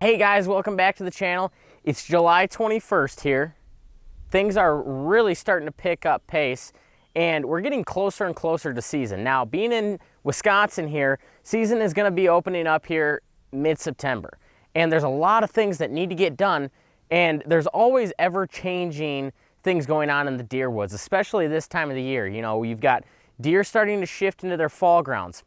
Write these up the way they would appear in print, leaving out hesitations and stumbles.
Hey guys, welcome back to the channel. It's July 21st here. Things are really starting to pick up pace and we're getting closer and closer to season. Now, being in Wisconsin here, season is gonna be opening up here mid-September. And there's a lot of things that need to get done, and there's always ever-changing things going on in the deer woods, especially this time of the year. You know, you've got deer starting to shift into their fall grounds.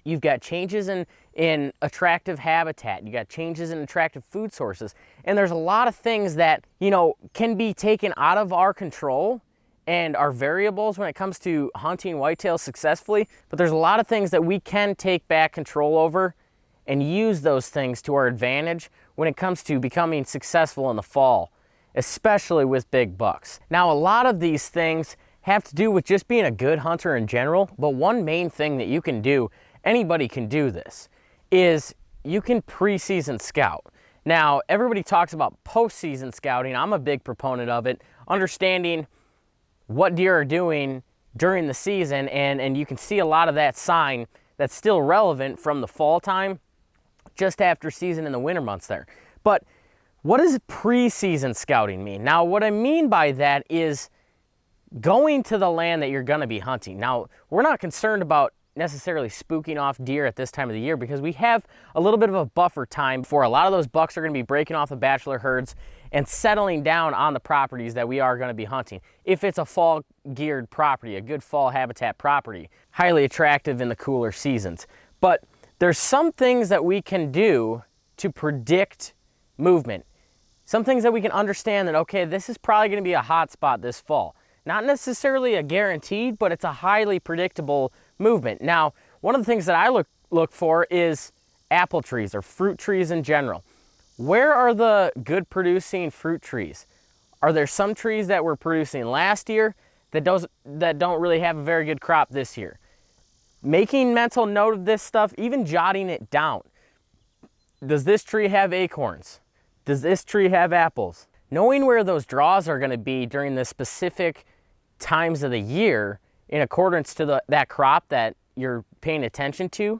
You've got changes in attractive habitat. You got changes in attractive food sources. And there's a lot of things that, you know, can be taken out of our control and are variables when it comes to hunting whitetail successfully. But there's a lot of things that we can take back control over and use those things to our advantage when it comes to becoming successful in the fall, especially with big bucks. Now, a lot of these things have to do with just being a good hunter in general, but one main thing that you can do, anybody can do this, is you can pre-season scout. Now, everybody talks about post-season scouting. I'm a big proponent of it, understanding what deer are doing during the season, and you can see a lot of that sign that's still relevant from the fall time, just after season in the winter months there. But what does pre-season scouting mean? Now, what I mean by that is going to the land that you're gonna be hunting. Now, we're not concerned about necessarily spooking off deer at this time of the year because we have a little bit of a buffer time before a lot of those bucks are going to be breaking off the bachelor herds and settling down on the properties that we are going to be hunting. If it's a fall geared property, a good fall habitat property, highly attractive in the cooler seasons. But there's some things that we can do to predict movement. Some things that we can understand that, okay, this is probably going to be a hot spot this fall. Not necessarily a guaranteed, but it's a highly predictable movement. Now, one of the things that I look for is apple trees or fruit trees in general. Where are the good producing fruit trees? Are there some trees that were producing last year that don't really have a very good crop this year? Making mental note of this stuff, even jotting it down. Does this tree have acorns? Does this tree have apples? Knowing where those draws are going to be during the specific times of the year in accordance to that crop that you're paying attention to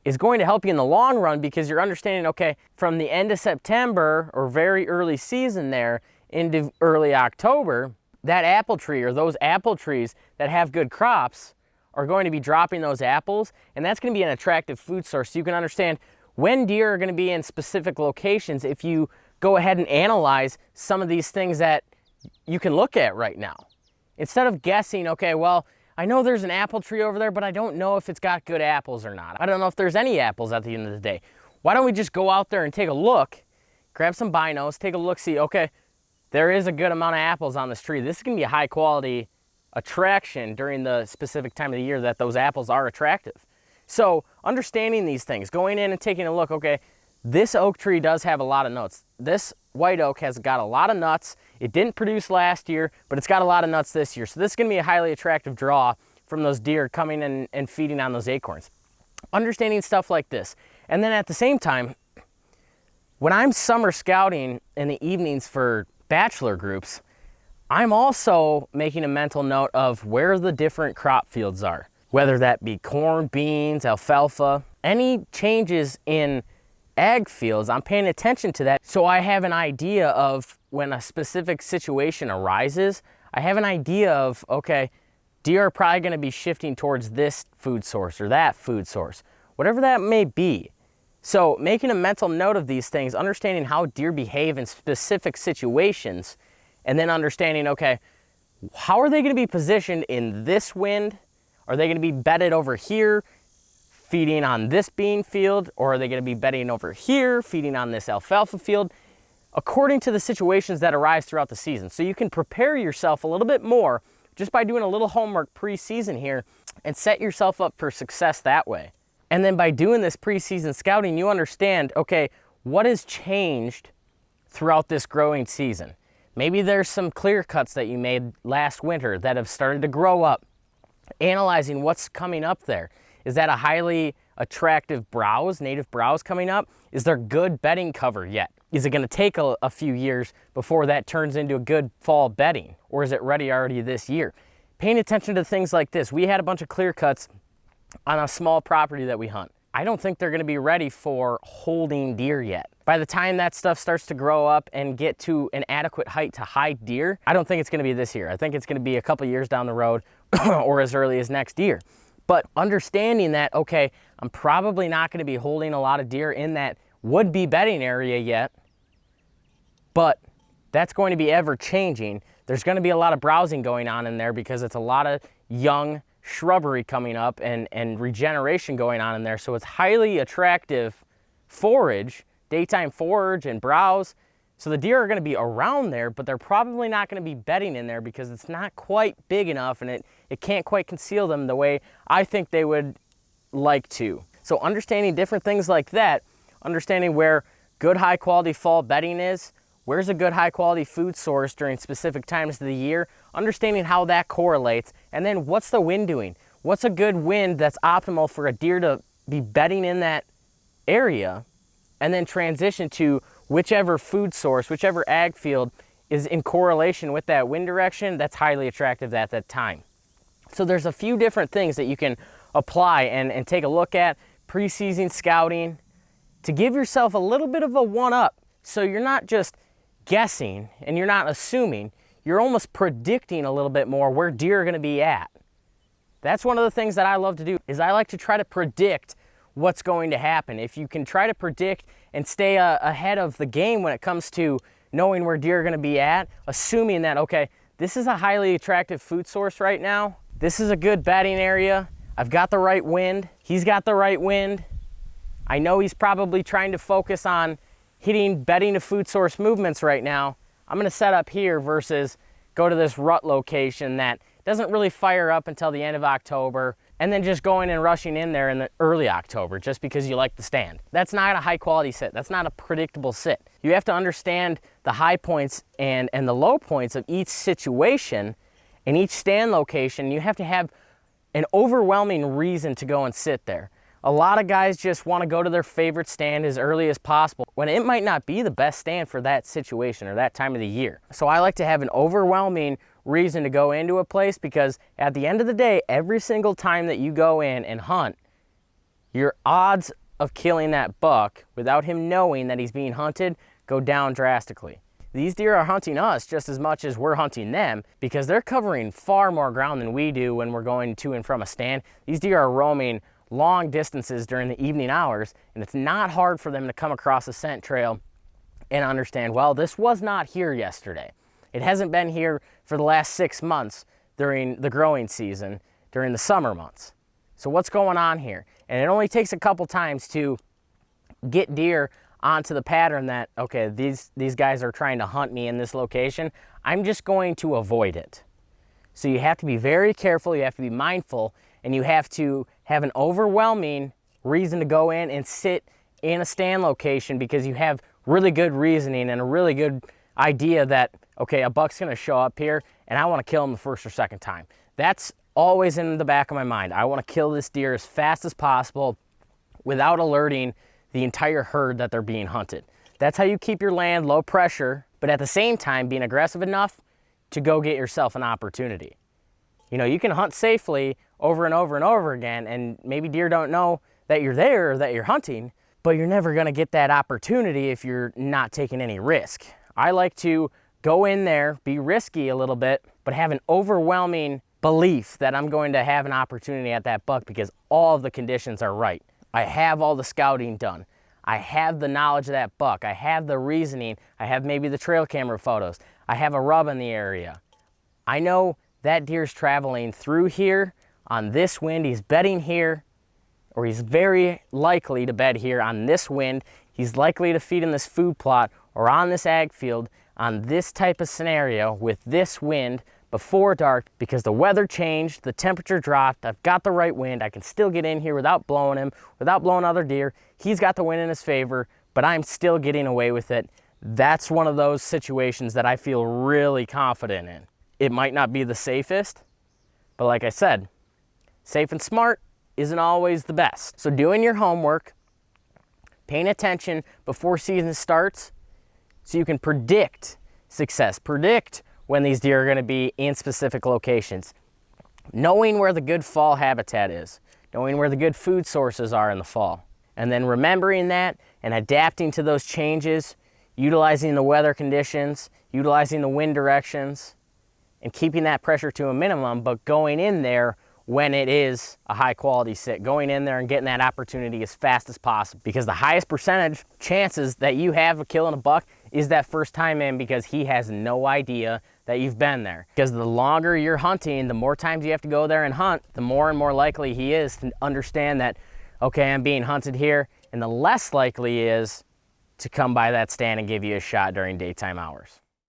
is going to help you in the long run, because you're understanding, okay, from the end of September or very early season there into early October, that apple tree or those apple trees that have good crops are going to be dropping those apples, and that's going to be an attractive food source. So you can understand when deer are going to be in specific locations if you go ahead and analyze some of these things that you can look at right now. Instead of guessing, okay, well, I know there's an apple tree over there, but I don't know if it's got good apples or not. I don't know if there's any apples at the end of the day. Why don't we just go out there and take a look, grab some binos, take a look, see, okay, there is a good amount of apples on this tree. This is gonna be a high quality attraction during the specific time of the year that those apples are attractive. So understanding these things, going in and taking a look, okay, this oak tree does have a lot of nuts. This white oak has got a lot of nuts. It didn't produce last year, but it's got a lot of nuts this year. So this is gonna be a highly attractive draw from those deer coming in and feeding on those acorns. Understanding stuff like this. And then at the same time, when I'm summer scouting in the evenings for bachelor groups, I'm also making a mental note of where the different crop fields are, whether that be corn, beans, alfalfa, any changes in ag fields. I'm paying attention to that so I have an idea of when a specific situation arises, I have an idea of, okay, deer are probably going to be shifting towards this food source or that food source, whatever that may be. So making a mental note of these things, understanding how deer behave in specific situations, and then understanding, okay, how are they going to be positioned in this wind? Are they going to be bedded over here, feeding on this bean field, or are they going to be bedding over here, feeding on this alfalfa field, according to the situations that arise throughout the season. So you can prepare yourself a little bit more just by doing a little homework pre-season here and set yourself up for success that way. And then by doing this pre-season scouting, you understand, okay, what has changed throughout this growing season? Maybe there's some clear cuts that you made last winter that have started to grow up. Analyzing what's coming up there. Is that a highly attractive browse, native browse coming up? Is there good bedding cover yet? Is it going to take a few years before that turns into a good fall bedding? Or is it ready already this year? Paying attention to things like this. We had a bunch of clear cuts on a small property that we hunt. I don't think they're going to be ready for holding deer yet. By the time that stuff starts to grow up and get to an adequate height to hide deer, I don't think it's gonna be this year. I think it's gonna be a couple years down the road or as early as next year. But understanding that, okay, I'm probably not gonna be holding a lot of deer in that would-be bedding area yet, but that's going to be ever changing. There's gonna be a lot of browsing going on in there because it's a lot of young shrubbery coming up and regeneration going on in there. So it's highly attractive forage, daytime forage and browse. So the deer are gonna be around there, but they're probably not gonna be bedding in there because it's not quite big enough and it can't quite conceal them the way I think they would like to. So understanding different things like that, understanding where good high quality fall bedding is, where's a good high quality food source during specific times of the year, understanding how that correlates, and then what's the wind doing? What's a good wind that's optimal for a deer to be bedding in that area, and then transition to whichever food source, whichever ag field is in correlation with that wind direction that's highly attractive at that time. So there's a few different things that you can apply and take a look at, pre-season scouting, to give yourself a little bit of a one-up. So you're not just guessing and you're not assuming, you're almost predicting a little bit more where deer are gonna be at. That's one of the things that I love to do, is I like to try to predict what's going to happen. If you can try to predict and stay ahead of the game when it comes to knowing where deer are gonna be at, assuming that, okay, this is a highly attractive food source right now, this is a good bedding area, I've got the right wind, he's got the right wind, I know he's probably trying to focus on hitting bedding to food source movements right now, I'm gonna set up here versus go to this rut location that doesn't really fire up until the end of October, and then just going and rushing in there in the early October just because you like the stand. That's not a high quality sit. That's not a predictable sit. You have to understand the high points and the low points of each situation and each stand location. You have to have an overwhelming reason to go and sit there. A lot of guys just want to go to their favorite stand as early as possible when it might not be the best stand for that situation or that time of the year. So I like to have an overwhelming reason to go into a place, because at the end of the day, every single time that you go in and hunt, your odds of killing that buck without him knowing that he's being hunted go down drastically. These deer are hunting us just as much as we're hunting them, because they're covering far more ground than we do when we're going to and from a stand. These deer are roaming long distances during the evening hours, and it's not hard for them to come across a scent trail and understand, well, this was not here yesterday. It hasn't been here for the last 6 months during the growing season, during the summer months. So what's going on here? And it only takes a couple times to get deer onto the pattern that, okay, these guys are trying to hunt me in this location. I'm just going to avoid it. So you have to be very careful, you have to be mindful, and you have to have an overwhelming reason to go in and sit in a stand location, because you have really good reasoning and a really good idea that, okay, a buck's gonna show up here and I wanna kill him the first or second time. That's always in the back of my mind. I wanna kill this deer as fast as possible without alerting the entire herd that they're being hunted. That's how you keep your land low pressure, but at the same time being aggressive enough to go get yourself an opportunity. You know, you can hunt safely over and over and over again, and maybe deer don't know that you're there or that you're hunting, but you're never gonna get that opportunity if you're not taking any risk. I like to go in there, be risky a little bit, but have an overwhelming belief that I'm going to have an opportunity at that buck because all of the conditions are right. I have all the scouting done. I have the knowledge of that buck. I have the reasoning. I have maybe the trail camera photos. I have a rub in the area. I know that deer's traveling through here on this wind. He's bedding here, or he's very likely to bed here on this wind. He's likely to feed in this food plot or on this ag field on this type of scenario with this wind before dark, because the weather changed, the temperature dropped, I've got the right wind, I can still get in here without blowing him, without blowing other deer. He's got the wind in his favor, but I'm still getting away with it. That's one of those situations that I feel really confident in. It might not be the safest, but like I said, safe and smart isn't always the best. So doing your homework, paying attention before season starts, so you can predict success, predict when these deer are going to be in specific locations. Knowing where the good fall habitat is, knowing where the good food sources are in the fall. and then remembering that and adapting to those changes, utilizing the weather conditions, utilizing the wind directions, and keeping that pressure to a minimum, but going in there when it is a high quality sit, going in there and getting that opportunity as fast as possible. Because the highest percentage chances that you have of killing a buck is that first time in, because he has no idea that you've been there. Because the longer you're hunting, the more times you have to go there and hunt, the more and more likely he is to understand that, okay, I'm being hunted here, and the less likely he is to come by that stand and give you a shot during daytime hours.